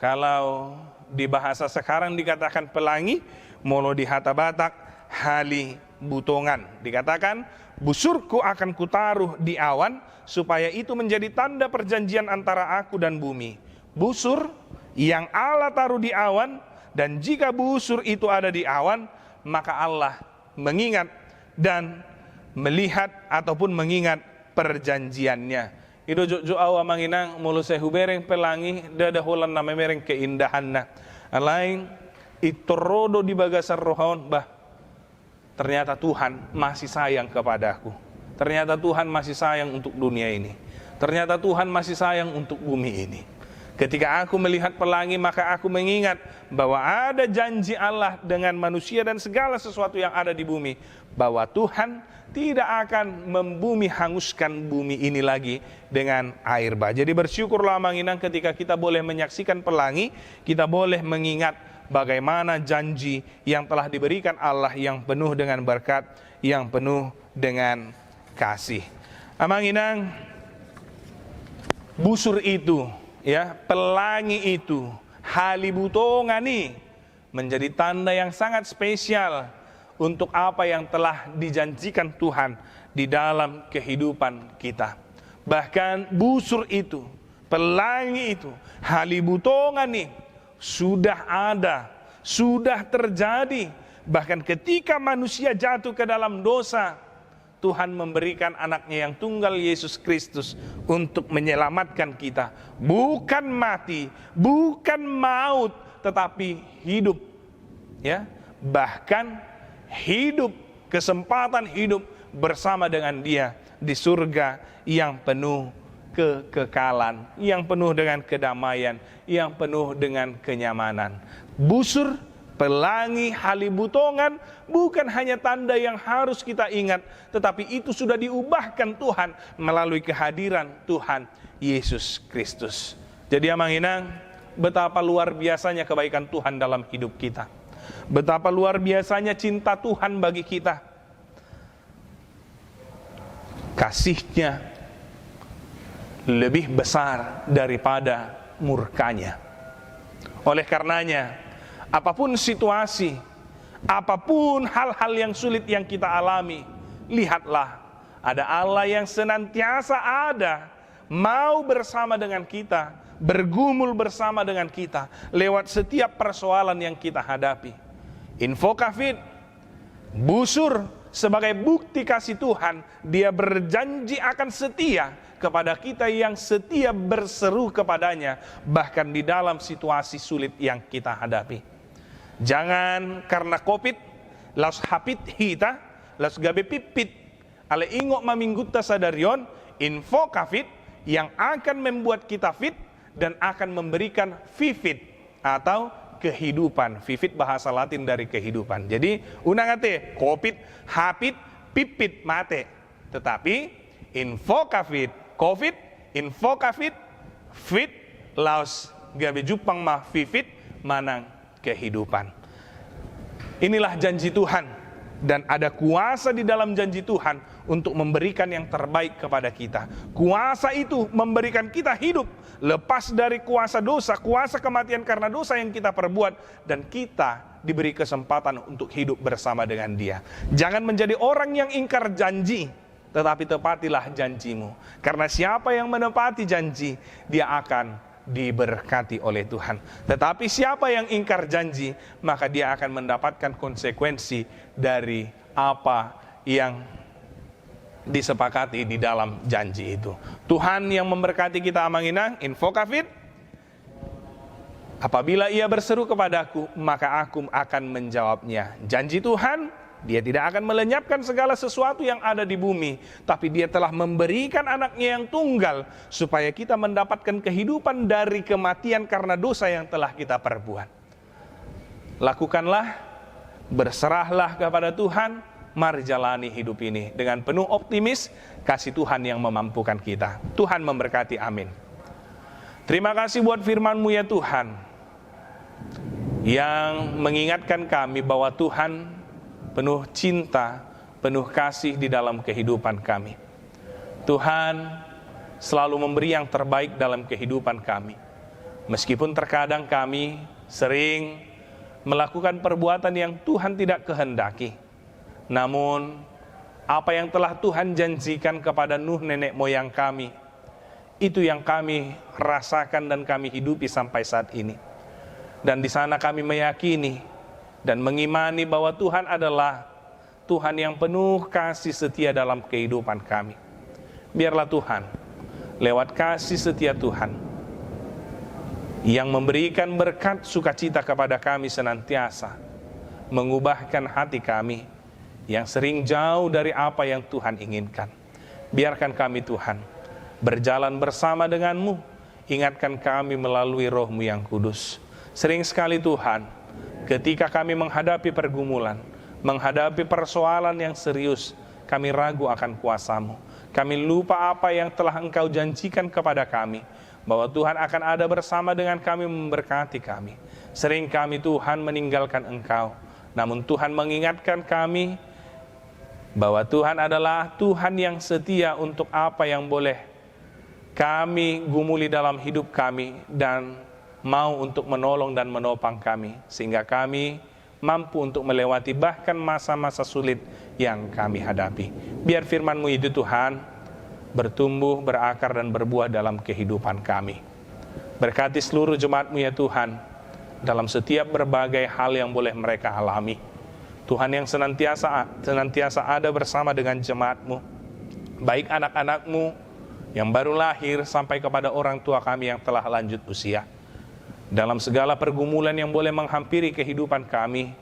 Kalau di bahasa sekarang dikatakan pelangi, molo di hata Batak hali butongan. Dikatakan busurku akan kutaruh di awan, supaya itu menjadi tanda perjanjian antara aku dan bumi. Busur yang Allah taruh di awan, dan jika busur itu ada di awan, maka Allah mengingat dan melihat ataupun mengingat perjanjiannya. Ido jo awa manginang mulu sehu bereng pelangi dada holan nama mereng keindahanna. Alain itorodo di bagasar rohaon, bah ternyata Tuhan masih sayang kepadaku. Ternyata Tuhan masih sayang untuk dunia ini. Ternyata Tuhan masih sayang untuk bumi ini. Ketika aku melihat pelangi, maka aku mengingat bahwa ada janji Allah dengan manusia dan segala sesuatu yang ada di bumi, bahwa Tuhan tidak akan hanguskan bumi ini lagi dengan air bah. Jadi bersyukurlah manginang ketika kita boleh menyaksikan pelangi, kita boleh mengingat bagaimana janji yang telah diberikan Allah yang penuh dengan berkat, yang penuh dengan kasih. Amang inang, busur itu, ya, pelangi itu, halibutongani, menjadi tanda yang sangat spesial untuk apa yang telah dijanjikan Tuhan di dalam kehidupan kita. Bahkan busur itu, pelangi itu, halibutongani, sudah ada, sudah terjadi. Bahkan ketika manusia jatuh ke dalam dosa, Tuhan memberikan anaknya yang tunggal, Yesus Kristus, untuk menyelamatkan kita. Bukan mati, bukan maut, tetapi hidup. Ya, bahkan hidup, kesempatan hidup bersama dengan Dia di surga yang penuh kekekalan, yang penuh dengan kedamaian, yang penuh dengan kenyamanan. Busur, pelangi, halibutongan bukan hanya tanda yang harus kita ingat, tetapi itu sudah diubahkan Tuhan melalui kehadiran Tuhan Yesus Kristus. Jadi amang inang, betapa luar biasanya kebaikan Tuhan dalam hidup kita. Betapa luar biasanya cinta Tuhan bagi kita. Kasih-Nya lebih besar daripada murkanya. Oleh karenanya, apapun situasi, apapun hal-hal yang sulit yang kita alami, lihatlah, ada Allah yang senantiasa ada, mau bersama dengan kita, bergumul bersama dengan kita lewat setiap persoalan yang kita hadapi. Infokafit, busur, sebagai bukti kasih Tuhan, Dia berjanji akan setia kepada kita yang setia berseru kepadanya, bahkan di dalam situasi sulit yang kita hadapi. Jangan karena COVID, laus hapit hita, laus gabe pipit, ale ingok mamingguta sadarion, info kafit yang akan membuat kita fit dan akan memberikan vivit atau kehidupan. Vivit bahasa Latin dari kehidupan. Jadi unang ate, COVID, hapit, pipit, mate. Tetapi info kafit, COVID, info kafit, fit, laos gabe jupang mah vivit, manang kehidupan. Inilah janji Tuhan, dan ada kuasa di dalam janji Tuhan untuk memberikan yang terbaik kepada kita. Kuasa itu memberikan kita hidup lepas dari kuasa dosa, kuasa kematian karena dosa yang kita perbuat, dan kita diberi kesempatan untuk hidup bersama dengan Dia. Jangan menjadi orang yang ingkar janji, tetapi tepatilah janjimu. Karena siapa yang menepati janji, dia akan diberkati oleh Tuhan. Tetapi siapa yang ingkar janji, maka dia akan mendapatkan konsekuensi dari apa yang disepakati di dalam janji itu. Tuhan yang memberkati kita amang inang, info kafit. Apabila ia berseru kepadaku, maka aku akan menjawabnya. Janji Tuhan, Dia tidak akan melenyapkan segala sesuatu yang ada di bumi, tapi Dia telah memberikan anaknya yang tunggal, supaya kita mendapatkan kehidupan dari kematian karena dosa yang telah kita perbuat. Lakukanlah, berserahlah kepada Tuhan, mari jalani hidup ini dengan penuh optimis, kasih Tuhan yang memampukan kita. Tuhan memberkati, amin. Terima kasih buat firman-Mu ya Tuhan, yang mengingatkan kami bahwa Tuhan penuh cinta, penuh kasih di dalam kehidupan kami. Tuhan selalu memberi yang terbaik dalam kehidupan kami. Meskipun terkadang kami sering melakukan perbuatan yang Tuhan tidak kehendaki, namun apa yang telah Tuhan janjikan kepada Nuh nenek moyang kami, itu yang kami rasakan dan kami hidupi sampai saat ini. Dan di sana kami meyakini dan mengimani bahwa Tuhan adalah Tuhan yang penuh kasih setia dalam kehidupan kami. Biarlah Tuhan, lewat kasih setia Tuhan, yang memberikan berkat sukacita kepada kami senantiasa, mengubahkan hati kami yang sering jauh dari apa yang Tuhan inginkan. Biarkan kami Tuhan berjalan bersama dengan-Mu, ingatkan kami melalui Roh-Mu yang kudus. Sering sekali Tuhan, ketika kami menghadapi pergumulan, menghadapi persoalan yang serius, kami ragu akan kuasa-Mu. Kami lupa apa yang telah Engkau janjikan kepada kami, bahwa Tuhan akan ada bersama dengan kami, memberkati kami. Sering kami Tuhan meninggalkan Engkau, namun Tuhan mengingatkan kami bahwa Tuhan adalah Tuhan yang setia untuk apa yang boleh kami gumuli dalam hidup kami dan mau untuk menolong dan menopang kami, sehingga kami mampu untuk melewati bahkan masa-masa sulit yang kami hadapi. Biar firman-Mu itu Tuhan bertumbuh, berakar dan berbuah dalam kehidupan kami. Berkati seluruh jemaat-Mu ya Tuhan, dalam setiap berbagai hal yang boleh mereka alami. Tuhan yang senantiasa ada bersama dengan jemaat-Mu, baik anak-anak-Mu yang baru lahir sampai kepada orang tua kami yang telah lanjut usia. Dalam segala pergumulan yang boleh menghampiri kehidupan kami,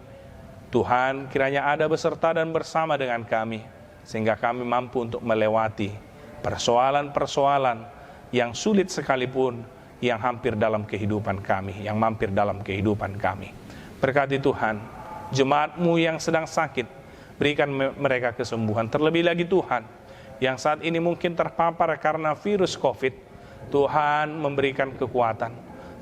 Tuhan kiranya ada beserta dan bersama dengan kami, sehingga kami mampu untuk melewati persoalan-persoalan yang sulit sekalipun, yang hampir dalam kehidupan kami, yang mampir dalam kehidupan kami. Berkati Tuhan, jemaat-Mu yang sedang sakit, berikan mereka kesembuhan. Terlebih lagi Tuhan, yang saat ini mungkin terpapar karena virus COVID, Tuhan memberikan kekuatan,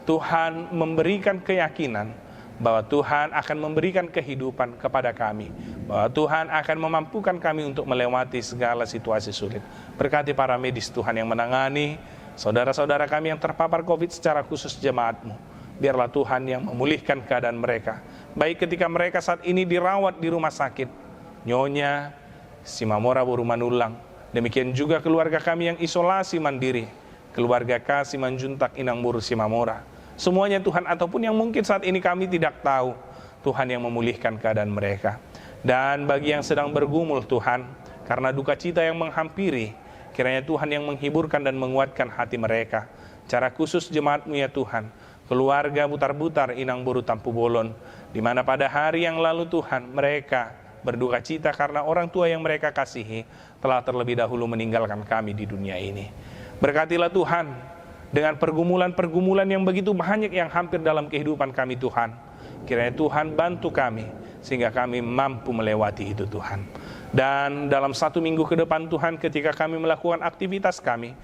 Tuhan memberikan keyakinan bahwa Tuhan akan memberikan kehidupan kepada kami, bahwa Tuhan akan memampukan kami untuk melewati segala situasi sulit. Berkati para medis Tuhan yang menangani saudara-saudara kami yang terpapar COVID, secara khusus jemaat-Mu. Biarlah Tuhan yang memulihkan keadaan mereka, baik ketika mereka saat ini dirawat di rumah sakit Nyonya Simamora Borumanulang, demikian juga keluarga kami yang isolasi mandiri, keluarga Kasih Manjuntak Inang Buru Simamora. Semuanya Tuhan, ataupun yang mungkin saat ini kami tidak tahu, Tuhan yang memulihkan keadaan mereka. Dan bagi yang sedang bergumul Tuhan, karena duka cita yang menghampiri, kiranya Tuhan yang menghiburkan dan menguatkan hati mereka. Cara khusus jemaat-Mu ya Tuhan, keluarga Butar-Butar Inang Buru Tampu Bolon, di mana pada hari yang lalu Tuhan mereka berduka cita karena orang tua yang mereka kasihi telah terlebih dahulu meninggalkan kami di dunia ini. Berkatilah Tuhan, dengan pergumulan-pergumulan yang begitu banyak yang hampir dalam kehidupan kami Tuhan, kiranya Tuhan bantu kami sehingga kami mampu melewati itu Tuhan. Dan dalam 1 minggu ke depan Tuhan, ketika kami melakukan aktivitas kami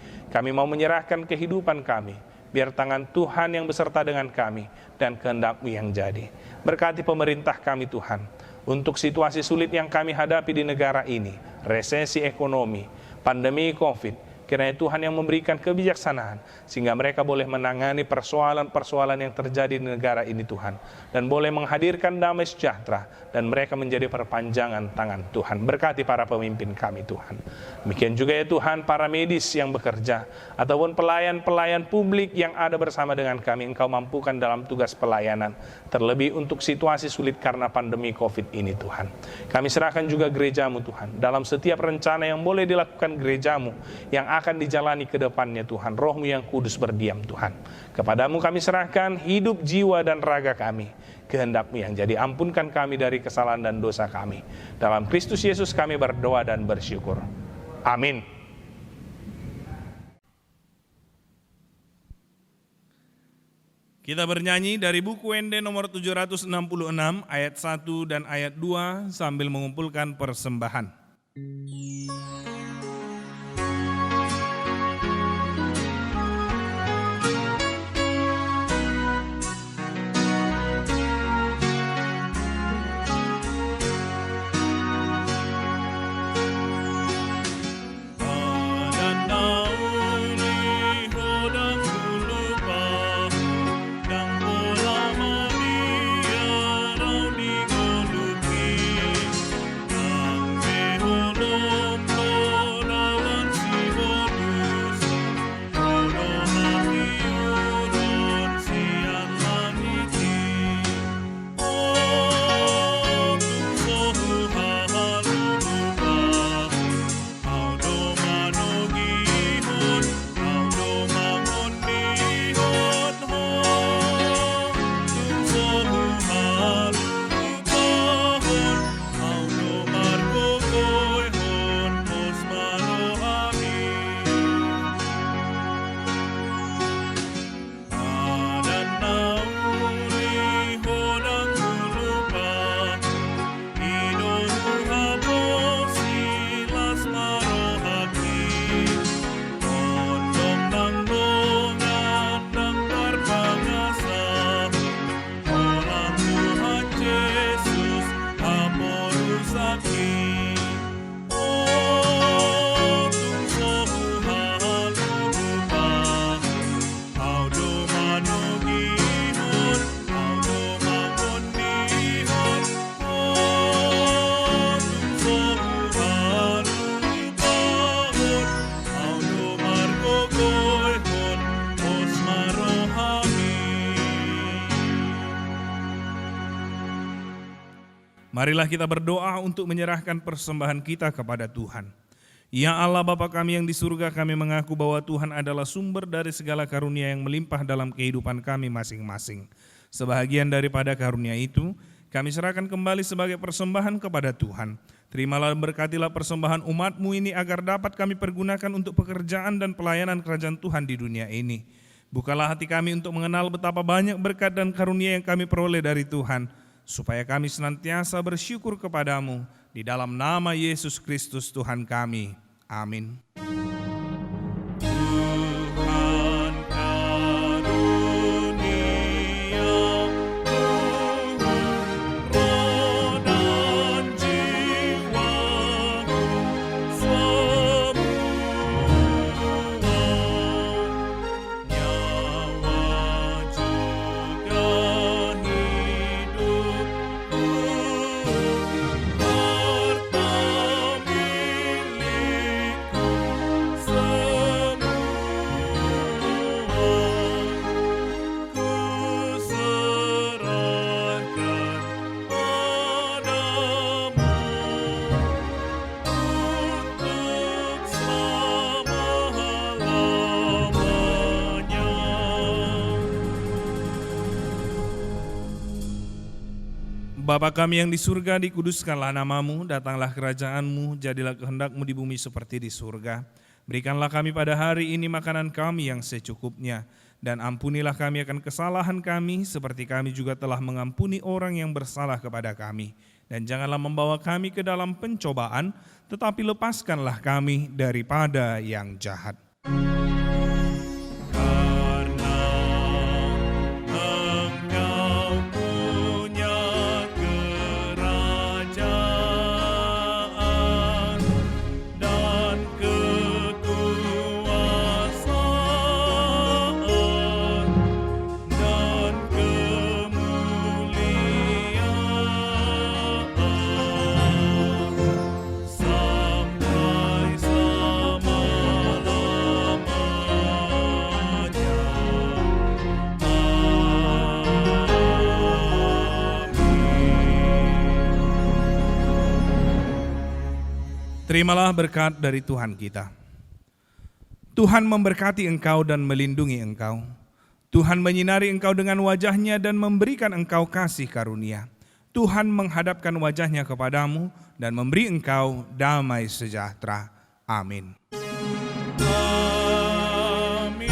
mau menyerahkan kehidupan kami, biar tangan Tuhan yang beserta dengan kami dan kehendak-Mu yang jadi. Berkati pemerintah kami Tuhan, untuk situasi sulit yang kami hadapi di negara ini, resesi ekonomi, pandemi COVID, kiranya Tuhan yang memberikan kebijaksanaan, sehingga mereka boleh menangani persoalan-persoalan yang terjadi di negara ini Tuhan, dan boleh menghadirkan damai sejahtera, dan mereka menjadi perpanjangan tangan Tuhan. Berkati para pemimpin kami Tuhan. Demikian juga ya Tuhan, para medis yang bekerja, ataupun pelayan-pelayan publik yang ada bersama dengan kami, Engkau mampukan dalam tugas pelayanan, terlebih untuk situasi sulit karena pandemi COVID ini Tuhan. Kami serahkan juga gereja-Mu Tuhan, dalam setiap rencana yang boleh dilakukan gereja-Mu, yang akan dijalani ke depannya Tuhan. Roh-Mu yang kudus berdiam Tuhan. Kepadamu kami serahkan hidup, jiwa, dan raga kami. Kehendak-Mu yang jadi, ampunkan kami dari kesalahan dan dosa kami. Dalam Kristus Yesus kami berdoa dan bersyukur. Amin. Kita bernyanyi dari buku WND nomor 766 ayat 1 dan ayat 2 sambil mengumpulkan persembahan. Thank you. Marilah kita berdoa untuk menyerahkan persembahan kita kepada Tuhan. Ya Allah Bapa kami yang di surga, kami mengaku bahwa Tuhan adalah sumber dari segala karunia yang melimpah dalam kehidupan kami masing-masing. Sebahagian daripada karunia itu, kami serahkan kembali sebagai persembahan kepada Tuhan. Terimalah berkatilah persembahan umat-Mu ini agar dapat kami pergunakan untuk pekerjaan dan pelayanan kerajaan Tuhan di dunia ini. Bukalah hati kami untuk mengenal betapa banyak berkat dan karunia yang kami peroleh dari Tuhan, supaya kami senantiasa bersyukur kepadamu di dalam nama Yesus Kristus Tuhan kami. Amin. Tuhan karunia roh dan jiwaku semua, nyawa juga hidupku, harta milikku semua, ku serahkan padamu untuk selama-lamanya. Bapa kami yang di surga, dikuduskanlah namamu, datanglah kerajaanmu, jadilah kehendakmu di bumi seperti di surga. Berikanlah kami pada hari ini makanan kami yang secukupnya, dan ampunilah kami akan kesalahan kami, seperti kami juga telah mengampuni orang yang bersalah kepada kami. Dan janganlah membawa kami ke dalam pencobaan, tetapi lepaskanlah kami daripada yang jahat. Karena Engkau punya kerajaan dan kekuasaan dan kemuliaan sampai selama-lamanya. Terimalah berkat dari Tuhan kita. Tuhan memberkati engkau dan melindungi engkau. Tuhan menyinari engkau dengan wajahnya dan memberikan engkau kasih karunia. Tuhan menghadapkan wajahnya kepadamu dan memberi engkau damai sejahtera. Amin. Amin. Amin.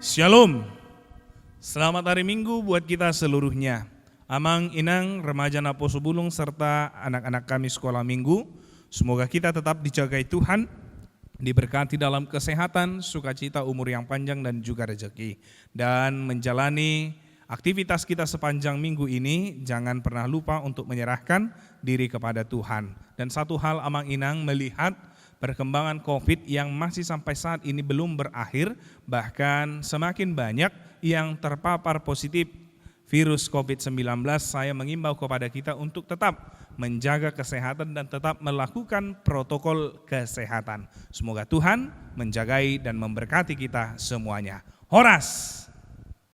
Shalom. Selamat hari Minggu buat kita seluruhnya. Amang, Inang, remaja Napo Subulung, serta anak-anak kami sekolah minggu. Semoga kita tetap dijagai Tuhan, diberkati dalam kesehatan, sukacita, umur yang panjang, dan juga rezeki. Dan menjalani aktivitas kita sepanjang minggu ini, jangan pernah lupa untuk menyerahkan diri kepada Tuhan. Dan satu hal Amang Inang melihat perkembangan COVID yang masih sampai saat ini belum berakhir, bahkan semakin banyak yang terpapar positif virus COVID-19, saya mengimbau kepada kita untuk tetap menjaga kesehatan dan tetap melakukan protokol kesehatan. Semoga Tuhan menjagai dan memberkati kita semuanya. Horas!